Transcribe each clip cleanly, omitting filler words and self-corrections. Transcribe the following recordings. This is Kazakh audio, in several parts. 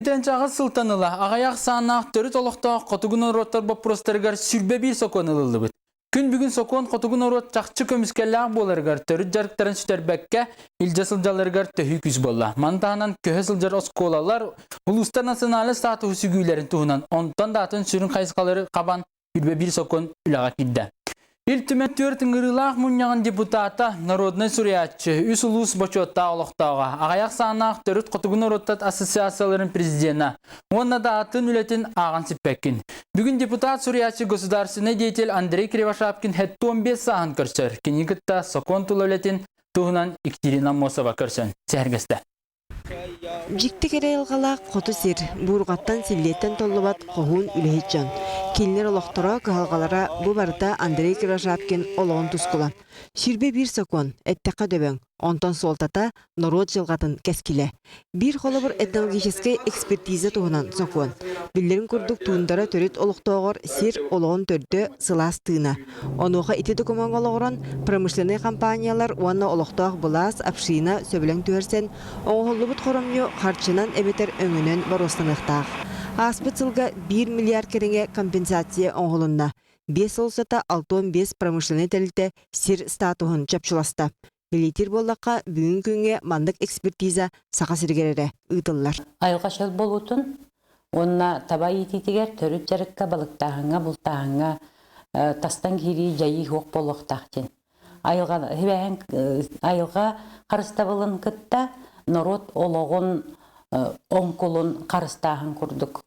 Тенчағы сылтаныла, ағаяқ сағынақ төрі толықтақ қотығын ороттар бопростарығар сүрбе бір сокон ылылы бұд. Күн бүгін сокон қотығын орот чақчы көміскелләғ боларығар төрі жарықтарын сүтербәкке илжа сылжаларығар төхі күз болла. Мантағынан көхі сылжар осколалар ұлыстар националы статуы сүгүйлерін туғынан онтан датын сүрін қайсықалары қабан сүрбе бір сокон үлаға кидді. Илтімет төртін ұрылақ мұняған депутата народный суриятчы үс ұлыс бочотта олықтауға. Ағаяқ сағынақ төріт қотығын ороттат ассоциацияларын президена. Онна да атын үлетін ағын сіппәкін. Бүгін депутат суриятчы государственный деятель Андрей Кривошапкин хетті 15 сағын көрсір. Кенегітті сокон тұл үлетін туғынан Екатерина Мосова көрсін. Сәргісті. Жикті кере елғала қоты сир, бұрғаттан силеттен толлыбат қоғын үлейджан. Келінер олықтыра қағалғалара бұл барда Андрей Кривошапкин олығын тұскула. Сүрбе бір сокон, әттіқа дөбің, онтан солтата народ жылғатын кәскілі. Бір қолы бір этнологический экспертиза туғынан сокон. Білдерін күрдік туындара төрет олықтауғыр сир олығын төрді сылас тыына. Онуға ити документ олығыран промышленный компаниялар уанна олықтауғы бұлас апшиына сөбілің түрсен, оңғылыбыт қорамню қарчынан әбетер өңінен баростанықтақ. Аспыт сылға 1 миллиард кереңе компенсация оңғылынна. 5 олсата 6-5 промышленный тәліті сир статуғын чапчыласта. Билетир боллаққа бүгін күнге мандық экспертиза сақа сіргерері ұйтылар. Айылға шел болутын, онна таба ететігер төріп жарыққа балықтағыңа, бұлтағыңа, тастан кері жайы хоқ болуқтақтен. Айылға қарыста болын күтті, народ олығын, оң қолын қарыстағын күрдік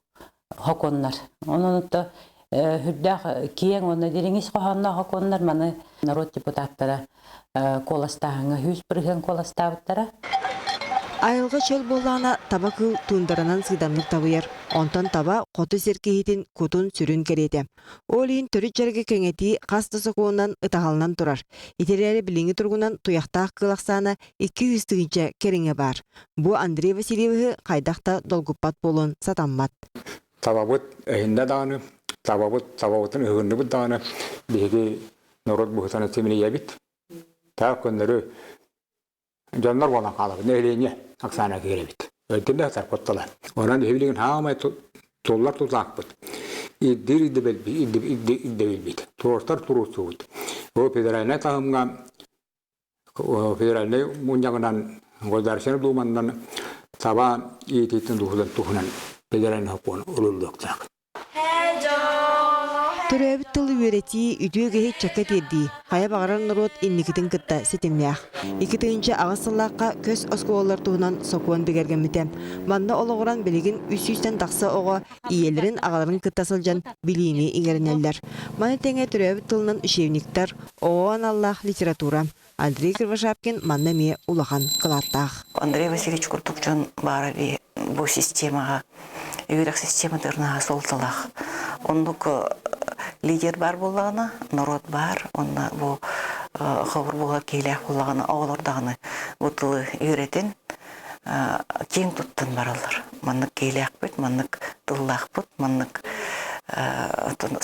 хоконлар. Оның ұтты хүрдәқ кейін оны дереңіз қоғанна хоконлар маны народ депутаттары коластағыңа, 100 бірген коластағыттары. Айылға чөл болағына таба күл туындарынан сыйдамлық табыяр. Онтан таба қоты серкейетін күтін сүрін кереті. Олейін түрі жерге кеңеті қасты соқуынан ұтағалынан тұрар. Итерері біліңі тұрғынан тұяқтақ қылақсаны 200 түгінші кереңе бар. Бұ Андрей Васильеві қайдақта долгуппат болуын сатаммат. Табабыт әйінді дағыны, табабыттың үгінді бұд дағыны бейгі народ бұғытаны теміне ебіт. Тағы көндері жандар болан қалығы, нәйлене ақсана керебіт. Өлтінде әтар қотталар. Оран дөйбілігін хағамай толлар тұлақ бұд. Иддер идде білбейді. Тұрыстар тұру сұғыд. О федеральный тағымға, федеральный мұнжағынан, ғоздаршаны думандан таба ететін тұхынан федеральный хокуын ұлылдықтақ. Төрөбіт тылы өреті үтіөге чакка терді. Қая бағарар народ инникітін кітті сетемлях. Икітігінші ағасыллаққа көз оскуолар туғынан соқуын бігергенміті. Манда олығыран білігін 300-тен тақсы оға иелерін ағаларын кіттасылжан біліні иңерінелдер. Маны тәңе төрөбіт тылынан үшевниктар оған Аллах литература. Андрей Кривошапкин манна ме улахан қылаттақ. Андрей Васильевич Куртукчан бары бұл системаға, үйрек система дырнаға солтылақ. Ондық лидер бар болағына, народ бар, онна бұл қабыр болға кейләк болағына, ауылырдағына бұтылы үйретен кең тұттын баралар. Маннық кейләк бұд, маннық тыллақ бұд, маннық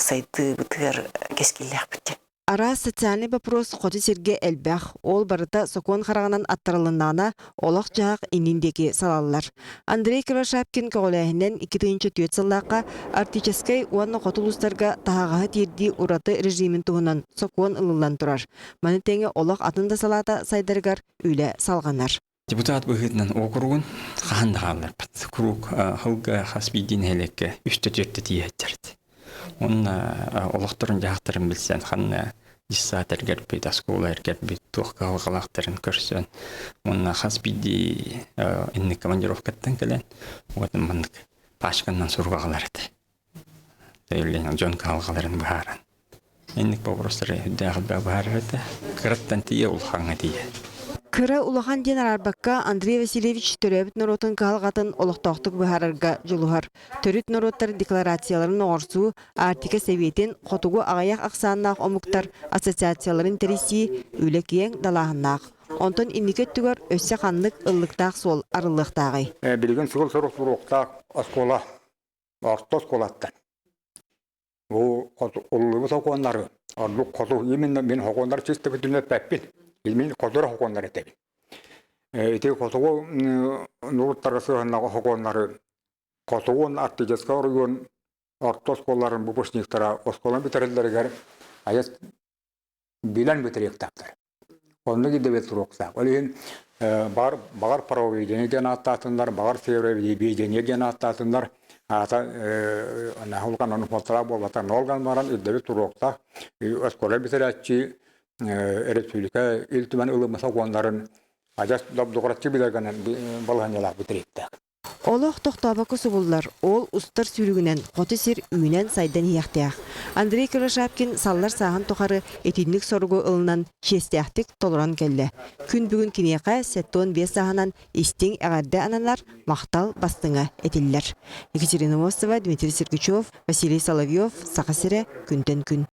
сайды бұтығар кескеләк бұд. Ара социальный вопрос қоты серге әлбәқ, ол барыта сокон қарағынан аттарылыннана олақ жағақ иніндекі салалар. Андрей Кривошапкин көғіләйінен 2-түйінші сыллаққа артическай уанна қотылыстарға тағаға терді ұраты режимін туғынан сокон ылылан тұрар. Маны тәңе олақ атында салата сайдарғар үйлі салғанар. Депутат бұғытынан оқырғын қағандағалар. Күрук ғылға қасбейден әлекке 3-4 тиеттерді. Онна олақтырын жағақтырын білсен, қанна диссатер кәрбейді, асколар кәрбейді, туққа ғалақтырын көрсен. Онна қас бейді инні командировкаттан кәлен, оғатын мұндық пашқаннан сұрғағалар еді. Дөйлен жон қалғаларын бұғаран. Иннік бобростары үдәғыл бұғарар еді, қыраттан тие ұлғаңа тие. Кыра улахан ден арбакка Андрей Васильевич төрөбіт наротын қалғатын олықтақтық бұхарарға жолуғар. Төріт нароттар декларацияларын оғырсу, артика сәветен қотуғы ағаяқ ақсаннақ омуктар ассоциацияларын тәресі үлік ең далағыннақ. Онтон инникет түгір өссе қанлық ұллықтақ сол арылықтағы. Білген сұғыл сұрық сұруқтақ оскола, орта осколаттан. Ол ұллығы соқуанлары, орлық қоту, емен мен хоқуанлары честі бүтінлі пәппен. Илмин кодора хокондар этеби. Ите котого нуруттарга сыгыннага хоконнары Котуон артическа оргон орто сколларын бупушниктара осколан битерелдергер аяс билен битеректаптар. Онны гидебет турукса. Олин багар проведение ген аттатындар, багар севреведение ген аттатындар. Ата нахулган оны фотора болбата нолган баран идебет турукса. Оскола битерачи республика илтимен ылымаса гонларын аяс добдугратчы билерген балганялар битеректак. Олох тохтабакы субуллар, ол устар сүрүгүнен, коты сир үйнен сайданияқтиях. Андрей Крашапкин саллар сахан тохары этинник соругу ылынан честяхтик толоран келді. Күн бүгін кинеқа сеттон бес саханан истин әғарда аналар мақтал бастыңа этиллер. Екатерина Мостова, Дмитрий Сергачев, Василий Соловьев, Сақасире, күнтен күн.